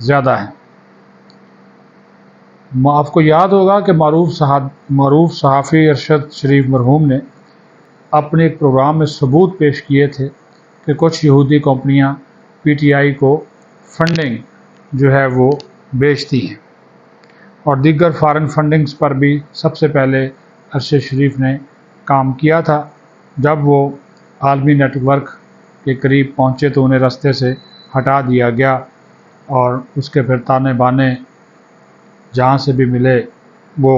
زیادہ ہیں۔ آپ کو یاد ہوگا کہ معروف صحافی ارشد شریف مرحوم نے اپنے ایک پروگرام میں ثبوت پیش کیے تھے کہ کچھ یہودی کمپنیاں پی ٹی آئی کو فنڈنگ جو ہے وہ بیچتی ہیں، اور دیگر فارن فنڈنگز پر بھی سب سے پہلے ارشد شریف نے کام کیا تھا۔ جب وہ عالمی نیٹ ورک کے قریب پہنچے تو انہیں رستے سے ہٹا دیا گیا، اور اس کے پھر تانے بانے جہاں سے بھی ملے وہ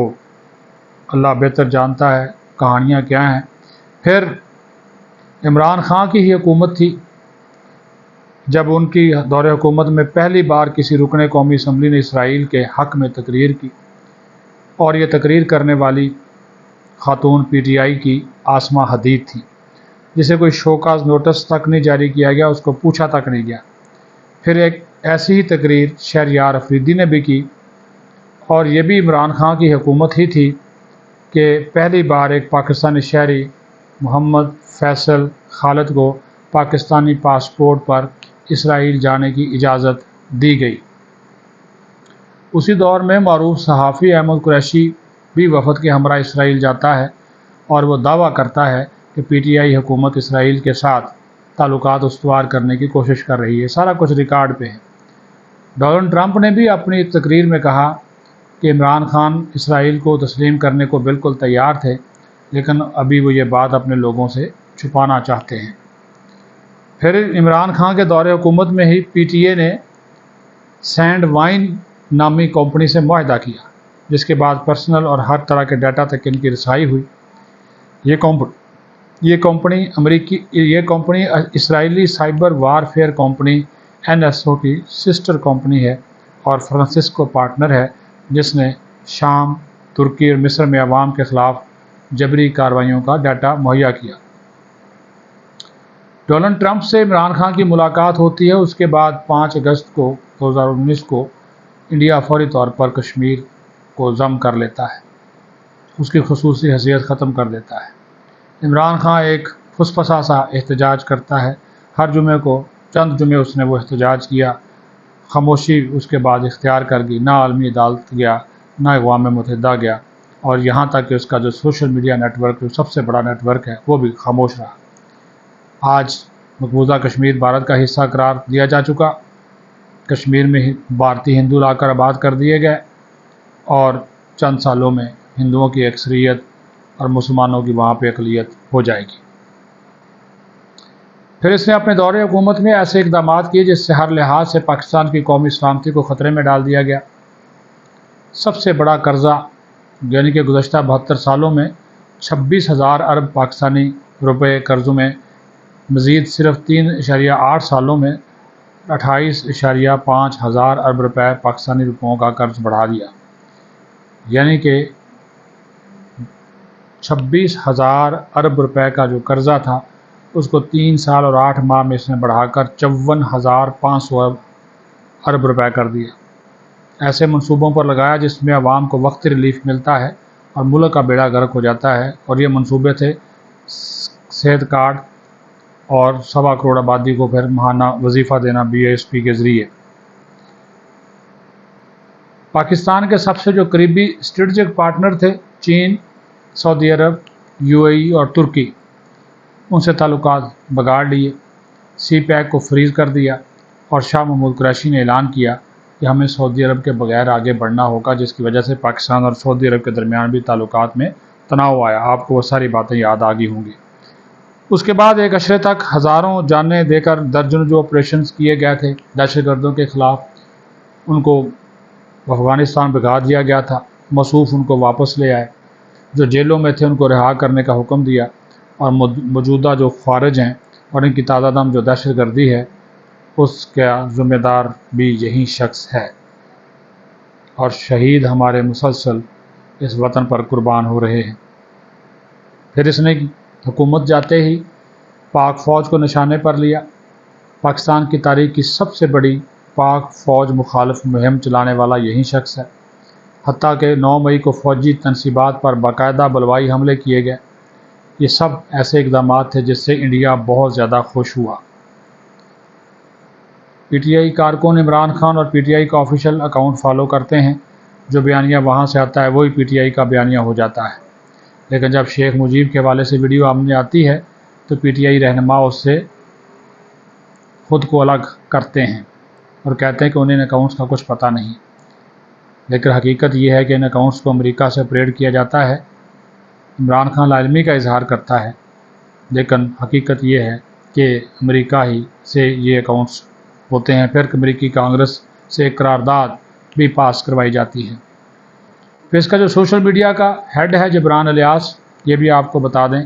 اللہ بہتر جانتا ہے کہانیاں کیا ہیں۔ پھر عمران خان کی ہی حکومت تھی، جب ان کی دور حکومت میں پہلی بار کسی رکن قومی اسمبلی نے اسرائیل کے حق میں تقریر کی، اور یہ تقریر کرنے والی خاتون پی ٹی آئی کی آسما حدید تھی، جسے کوئی شوکاز نوٹس تک نہیں جاری کیا گیا، اس کو پوچھا تک نہیں گیا۔ پھر ایک ایسی ہی تقریر شہریار افریدی نے بھی کی، اور یہ بھی عمران خان کی حکومت ہی تھی کہ پہلی بار ایک پاکستانی شہری محمد فیصل خالد کو پاکستانی پاسپورٹ پر اسرائیل جانے کی اجازت دی گئی۔ اسی دور میں معروف صحافی احمد قریشی بھی وفد کے ہمراہ اسرائیل جاتا ہے، اور وہ دعویٰ کرتا ہے کہ پی ٹی آئی حکومت اسرائیل کے ساتھ تعلقات استوار کرنے کی کوشش کر رہی ہے۔ سارا کچھ ریکارڈ پہ ہے۔ ڈونلڈ ٹرمپ نے بھی اپنی تقریر میں کہا کہ عمران خان اسرائیل کو تسلیم کرنے کو بالکل تیار تھے، لیکن ابھی وہ یہ بات اپنے لوگوں سے چھپانا چاہتے ہیں۔ پھر عمران خان کے دور حکومت میں ہی پی ٹی اے نے سینڈ وائن نامی کمپنی سے معاہدہ کیا، جس کے بعد پرسنل اور ہر طرح کے ڈیٹا تک ان کی رسائی ہوئی۔ یہ کمپنی اسرائیلی سائبر وارفیئر کمپنی NSO کی سسٹر کمپنی ہے، اور فرانسسکو پارٹنر ہے، جس نے شام، ترکی اور مصر میں عوام کے خلاف جبری کارروائیوں کا ڈیٹا مہیا کیا۔ ڈونلڈ ٹرمپ سے عمران خان کی ملاقات ہوتی ہے۔ اس کے بعد 5 اگست 2019 کو انڈیا فوری طور پر کشمیر کو ضم کر لیتا ہے، اس کی خصوصی حیثیت ختم کر دیتا ہے۔ عمران خان ایک پھسپھسا سا احتجاج کرتا ہے۔ ہر جمعے کو چند جمعے اس نے وہ احتجاج کیا، خاموشی اس کے بعد اختیار کر گئی، نہ عالمی عدالت گیا، نہ اقوام متحدہ گیا، اور یہاں تک کہ اس کا جو سوشل میڈیا نیٹ ورک جو سب سے بڑا نیٹ ورک ہے وہ بھی خاموش رہا۔ آج مقبوضہ کشمیر بھارت کا حصہ قرار دیا جا چکا، کشمیر میں بھارتی ہندو لا کر آباد کر دیے گئے، اور چند سالوں میں ہندوؤں کی اکثریت اور مسلمانوں کی وہاں پہ اقلیت ہو جائے گی۔ پھر اس نے اپنے دور حکومت میں ایسے اقدامات کیے جس سے ہر لحاظ سے پاکستان کی قومی سلامتی کو خطرے میں ڈال دیا گیا۔ سب سے بڑا قرضہ یعنی کہ گزشتہ 72 سالوں میں 26,000 ارب پاکستانی روپے قرضوں میں مزید صرف 3.8 سالوں میں 28.5 ہزار ارب روپے پاکستانی روپوں کا قرض بڑھا دیا، یعنی کہ 26,000 ارب روپے کا جو قرضہ تھا اس کو 3 سال اور 8 ماہ میں اس نے بڑھا کر 54,500 ارب روپے کر دیا۔ ایسے منصوبوں پر لگایا جس میں عوام کو وقتی ریلیف ملتا ہے اور ملک کا بیڑا غرق ہو جاتا ہے، اور یہ منصوبے تھے صحت کارڈ اور 1.25 کروڑ آبادی کو پھر ماہانہ وظیفہ دینا BSP کے ذریعے۔ پاکستان کے سب سے جو قریبی اسٹریٹجک پارٹنر تھے چین، سعودی عرب، UAE اور ترکی، ان سے تعلقات بگاڑ لیے، سی پیک کو فریز کر دیا، اور شاہ محمود قریشی نے اعلان کیا کہ ہمیں سعودی عرب کے بغیر آگے بڑھنا ہوگا، جس کی وجہ سے پاکستان اور سعودی عرب کے درمیان بھی تعلقات میں تناؤ آیا۔ آپ کو وہ ساری باتیں یاد آ گئی ہوں گی۔ اس کے بعد ایک عشرے تک ہزاروں جانیں دے کر درجنوں جو آپریشنز کیے گئے تھے دہشت گردوں کے خلاف، ان کو افغانستان بھگا دیا گیا تھا، موصوف ان کو واپس لے آئے، جو جیلوں میں تھے ان کو رہا کرنے کا حکم دیا، اور موجودہ جو خارج ہیں اور ان کی تازہ دم جو دہشت گردی ہے اس کا ذمہ دار بھی یہی شخص ہے، اور شہید ہمارے مسلسل اس وطن پر قربان ہو رہے ہیں۔ پھر اس نے حکومت جاتے ہی پاک فوج کو نشانے پر لیا۔ پاکستان کی تاریخ کی سب سے بڑی پاک فوج مخالف مہم چلانے والا یہی شخص ہے، حتیٰ کہ 9 مئی کو فوجی تنصیبات پر باقاعدہ بلوائی حملے کیے گئے۔ یہ سب ایسے اقدامات تھے جس سے انڈیا بہت زیادہ خوش ہوا۔ پی ٹی آئی کارکن عمران خان اور پی ٹی آئی کا آفیشیل اکاؤنٹ فالو کرتے ہیں، جو بیانیہ وہاں سے آتا ہے وہی پی ٹی آئی کا بیانیہ ہو جاتا ہے، لیکن جب شیخ مجیب کے حوالے سے ویڈیو سامنے آتی ہے تو پی ٹی آئی رہنما اس سے خود کو الگ کرتے ہیں اور کہتے ہیں کہ انہیں ان اکاؤنٹس کا کچھ پتہ نہیں، لیکن حقیقت یہ ہے کہ ان اکاؤنٹس کو امریکہ سے اپریڈ کیا جاتا ہے۔ عمران خان لاعلمی کا اظہار کرتا ہے، لیکن حقیقت یہ ہے کہ امریکہ ہی سے یہ اکاؤنٹس ہوتے ہیں، پھر امریکی کانگریس سے ایک قرارداد بھی پاس کروائی جاتی ہے۔ پھر اس کا جو سوشل میڈیا کا ہیڈ ہے جبران الیاس، یہ بھی آپ کو بتا دیں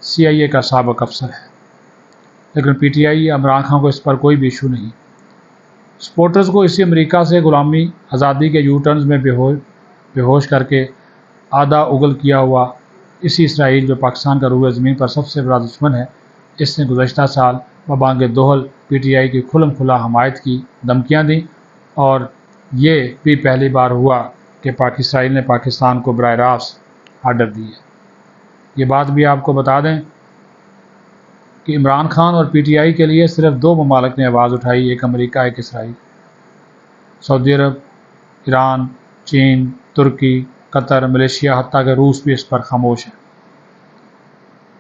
سی آئی اے کا سابق افسر ہے، لیکن پی ٹی آئی یا عمران خان کو اس پر کوئی بھی ایشو نہیں۔ سپورٹرز کو اسی امریکہ سے غلامی آزادی کے یو ٹرنز میں بے ہوش کر کے آدھا اگل کیا ہوا اسی اسرائیل جو پاکستان کا روئے زمین پر سب سے بڑا دشمن ہے، اس نے گزشتہ سال ببانگ دوحل پی ٹی آئی کی کھلم کھلا حمایت کی دھمکیاں دیں، اور یہ بھی پہلی بار ہوا کہ اسرائیل نے پاکستان کو براہ راست آرڈر دیے۔ یہ بات بھی آپ کو بتا دیں کہ عمران خان اور پی ٹی آئی کے لیے صرف 2 ممالک نے آواز اٹھائی، ایک امریکہ ایک اسرائیل۔ سعودی عرب، ایران، چین، ترکی، قطر، ملیشیا، حتیٰ کہ روس بھی اس پر خاموش ہے۔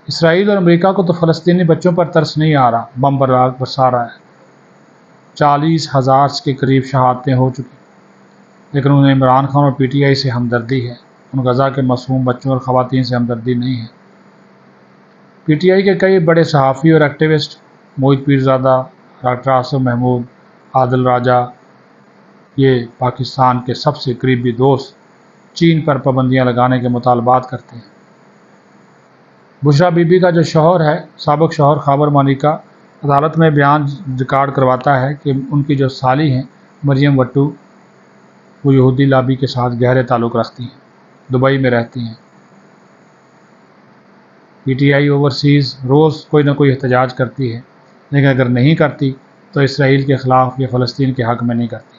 اسرائیل اور امریکہ کو تو فلسطینی بچوں پر ترس نہیں آ رہا، بم برسا رہا ہے۔ 40,000 کے قریب شہادتیں ہو چکی، لیکن انہیں عمران خان اور پی ٹی آئی سے ہمدردی ہے، ان غزہ کے معصوم بچوں اور خواتین سے ہمدردی نہیں ہے۔ پی ٹی آئی کے کئی بڑے صحافی اور ایکٹیوسٹ، موحد پیرزادہ، ڈاکٹر آصف محمود، عادل راجہ، یہ پاکستان کے سب سے قریبی دوست چین پر پابندیاں لگانے کے مطالبات کرتے ہیں۔ بشرا بی بی کا جو شوہر ہے، سابق شوہر خاور مانیکا، عدالت میں بیان ریکارڈ کرواتا ہے کہ ان کی جو سالی ہیں مریم وٹو، وہ یہودی لابی کے ساتھ گہرے تعلق رکھتی ہیں، دبئی میں رہتی ہیں۔ پی ٹی آئی اوورسیز روز کوئی نہ کوئی احتجاج کرتی ہے، لیکن اگر نہیں کرتی تو اسرائیل کے خلاف یا فلسطین کے حق میں نہیں کرتی۔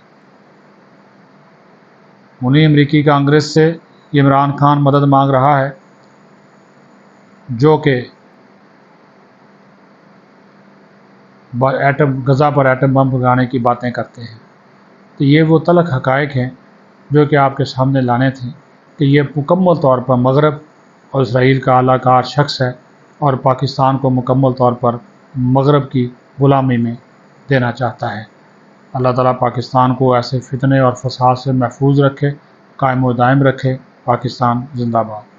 انہیں امریکی کانگریس سے یہ عمران خان مدد مانگ رہا ہے، جو کہ غزہ پر ایٹم بم پھینکنے کی باتیں کرتے ہیں۔ تو یہ وہ تلخ حقائق ہیں جو کہ آپ کے سامنے لانے تھے کہ یہ مکمل طور پر مغرب اور اسرائیل کا اعلیٰ کار شخص ہے اور پاکستان کو مکمل طور پر مغرب کی غلامی میں دینا چاہتا ہے۔ اللہ تعالیٰ پاکستان کو ایسے فتنے اور فساد سے محفوظ رکھے، قائم و دائم رکھے۔ پاکستان زندہ باد۔